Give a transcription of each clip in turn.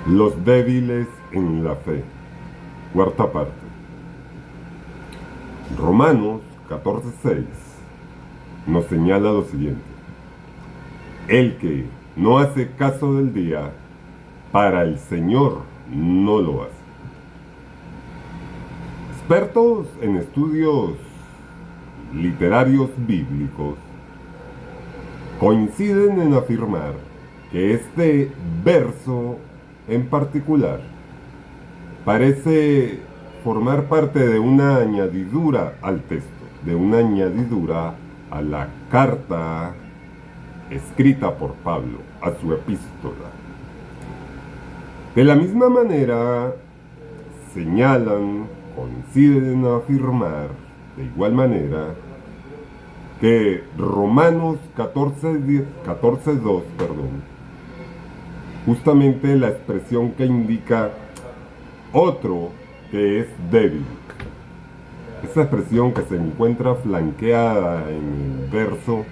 Los débiles en la fe. Cuarta parte. Romanos 14:6 nos señala lo siguiente. El que no hace caso del día, para el Señor no lo hace. Expertos en estudios literarios bíblicos coinciden en afirmar que este verso en particular parece formar parte de una añadidura al texto, de una añadidura a la carta escrita por Pablo, a su epístola. De la misma manera, señalan, coinciden en afirmar, de igual manera, que Romanos 14:2, justamente la expresión que indica otro que es débil. Esa expresión que se encuentra flanqueada en el verso,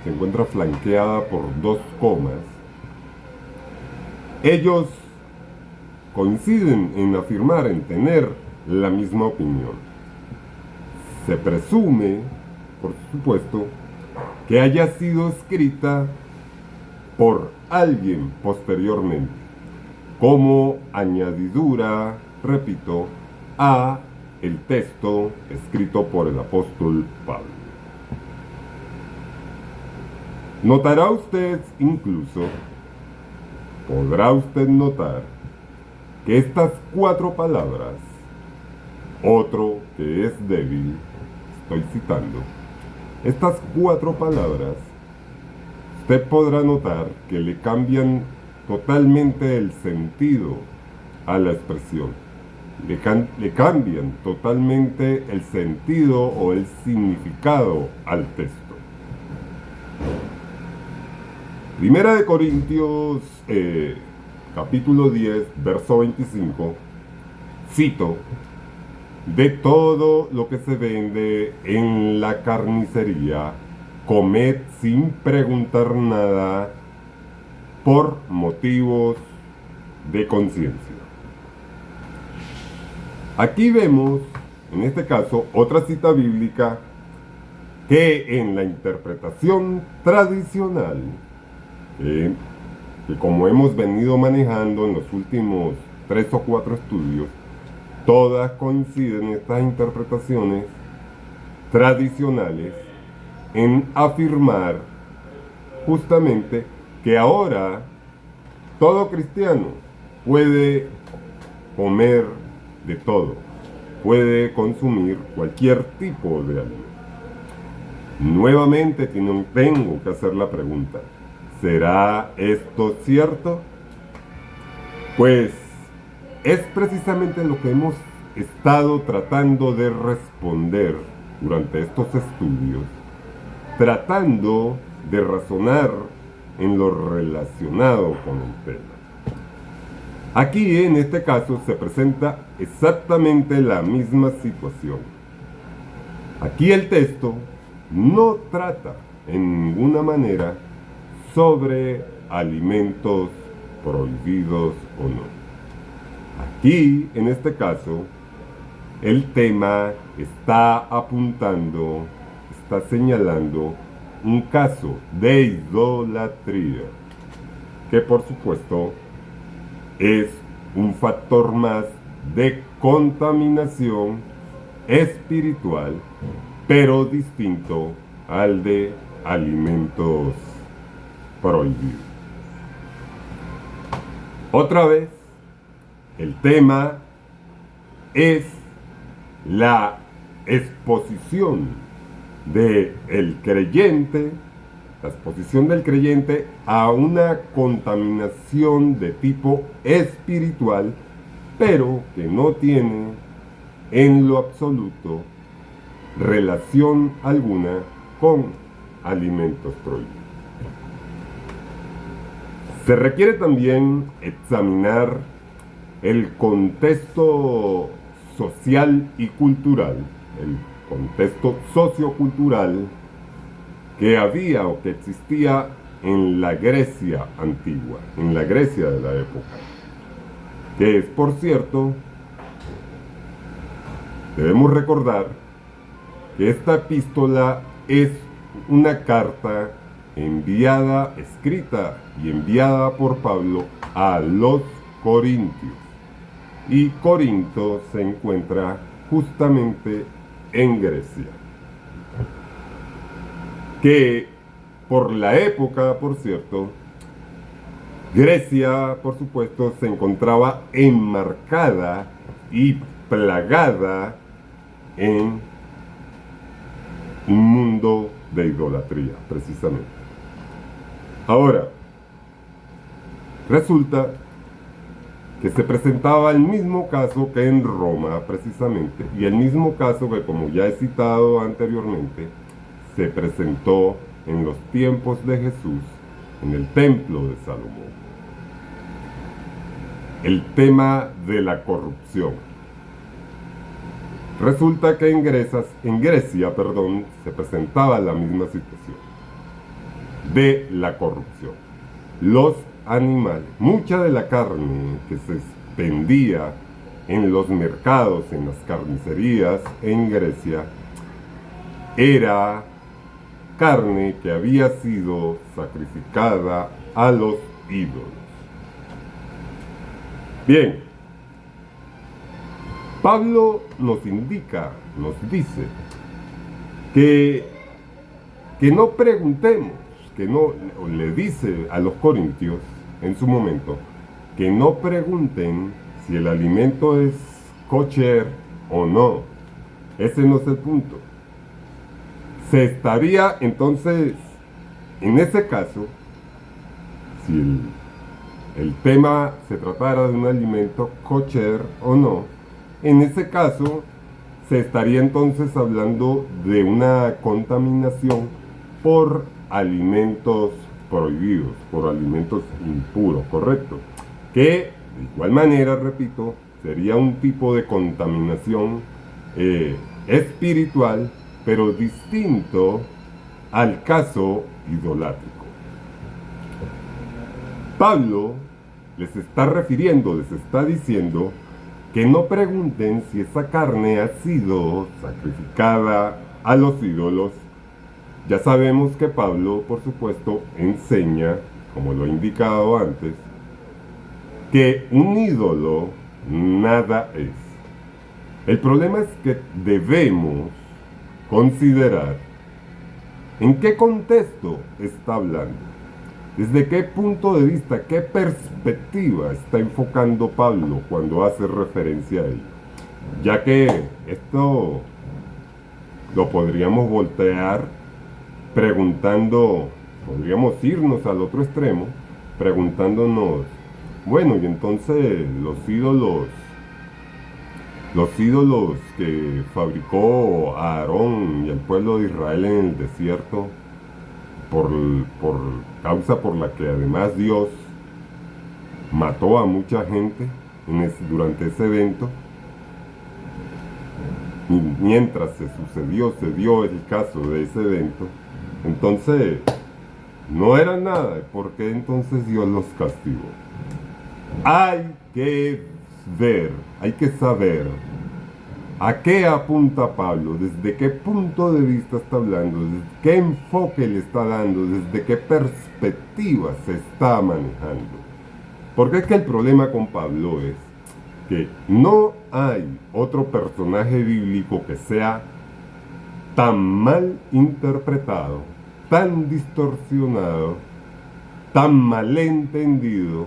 se encuentra flanqueada por dos comas. Ellos coinciden en afirmar, en tener la misma opinión. Se presume, por supuesto, que haya sido escrita por alguien posteriormente, como añadidura, repito, a el texto escrito por el apóstol Pablo. Notará usted incluso, podrá usted notar, que estas cuatro palabras, otro que es débil, estoy citando, estas cuatro palabras, usted podrá notar que le cambian totalmente el sentido a la expresión. Le cambian totalmente el sentido o el significado al texto. Primera de Corintios, capítulo 10, verso 25, cito: de todo lo que se vende en la carnicería, comed sin preguntar nada por motivos de conciencia. Aquí vemos, en este caso, otra cita bíblica que en la interpretación tradicional, que como hemos venido manejando en los últimos 3 o 4 estudios, todas coinciden estas interpretaciones tradicionales en afirmar justamente que ahora todo cristiano puede comer de todo, puede consumir cualquier tipo de alimento. Nuevamente tengo que hacer la pregunta: ¿será esto cierto? Pues es precisamente lo que hemos estado tratando de responder durante estos estudios, tratando de razonar en lo relacionado con el tema. Aquí, en este caso, se presenta exactamente la misma situación. Aquí el texto no trata en ninguna manera sobre alimentos prohibidos o no. Aquí, en este caso, el tema está apuntando, está señalando un caso de idolatría, que por supuesto es un factor más de contaminación espiritual, pero distinto al de alimentos prohibidos. Otra vez, el tema es la exposición del creyente, la exposición del creyente a una contaminación de tipo espiritual, pero que no tiene en lo absoluto relación alguna con alimentos prohibidos. Se requiere también examinar el contexto social y cultural, el contexto sociocultural que había o que existía en la Grecia antigua, en la Grecia de la época. que es, por cierto, debemos recordar que esta epístola es una carta enviada, escrita y enviada por Pablo a los Corintios. Y Corinto se encuentra justamente en Grecia, que por la época, por cierto, Grecia, por supuesto, se encontraba enmarcada y plagada en un mundo de idolatría, precisamente. Ahora, resulta que se presentaba el mismo caso que en Roma, precisamente, y el mismo caso que, como ya he citado anteriormente, se presentó en los tiempos de Jesús en el templo de Salomón. El tema de la corrupción. Resulta que en Grecia, se presentaba la misma situación de la corrupción. Los animales, mucha de la carne que se vendía en los mercados, en las carnicerías en Grecia, era carne que había sido sacrificada a los ídolos. Bien, Pablo nos indica, nos dice que no preguntemos, que no, le dice a los corintios en su momento, que no pregunten si el alimento es kosher o no. Ese no es el punto. Se estaría entonces, en ese caso, si el tema se tratara de un alimento kosher o no, en ese caso se estaría entonces hablando de una contaminación por alimentos prohibidos, por alimentos impuros, ¿correcto? Que de igual manera, repito, sería un tipo de contaminación espiritual, pero distinto al caso idolátrico. Pablo les está refiriendo, les está diciendo que no pregunten si esa carne ha sido sacrificada a los ídolos. Ya sabemos que Pablo, por supuesto, enseña, como lo he indicado antes, que un ídolo nada es. El problema es que debemos considerar en qué contexto está hablando, desde qué punto de vista, qué perspectiva está enfocando Pablo cuando hace referencia a ello, ya que esto lo podríamos voltear preguntando, podríamos irnos al otro extremo, preguntándonos, bueno, y entonces los ídolos que fabricó Aarón y el pueblo de Israel en el desierto, por causa por la que además Dios mató a mucha gente durante ese evento, y mientras se dio el caso de ese evento, entonces no era nada. ¿Por qué entonces Dios los castigó? Hay que ver, hay que saber a qué apunta Pablo, desde qué punto de vista está hablando, desde qué enfoque le está dando, desde qué perspectiva se está manejando. Porque es que el problema con Pablo es que no hay otro personaje bíblico que sea tan mal interpretado, tan distorsionado, tan malentendido,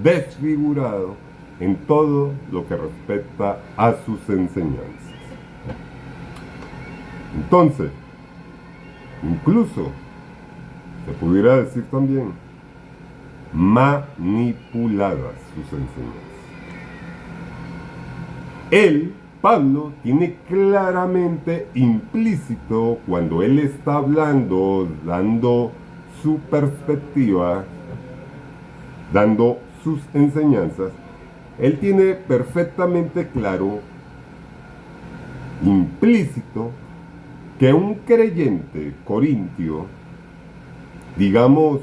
desfigurado en todo lo que respecta a sus enseñanzas. Entonces, incluso se pudiera decir también manipuladas sus enseñanzas. Pablo, tiene claramente implícito, cuando él está hablando, dando su perspectiva, dando sus enseñanzas, él tiene perfectamente claro, implícito, que un creyente corintio, digamos,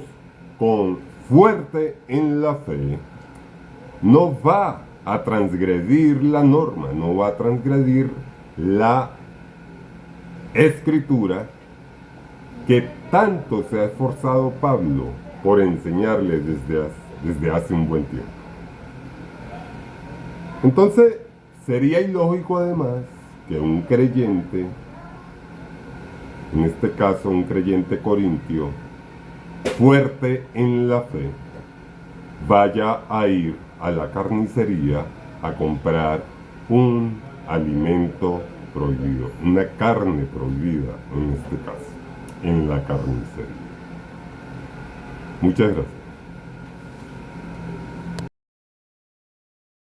con fuerte en la fe, no va a transgredir la norma, no va a transgredir la escritura que tanto se ha esforzado Pablo por enseñarle desde hace un buen tiempo. Entonces, sería ilógico además que un creyente, en este caso un creyente corintio, fuerte en la fe, vaya a ir a la carnicería a comprar un alimento prohibido, una carne prohibida en este caso, en la carnicería. Muchas gracias.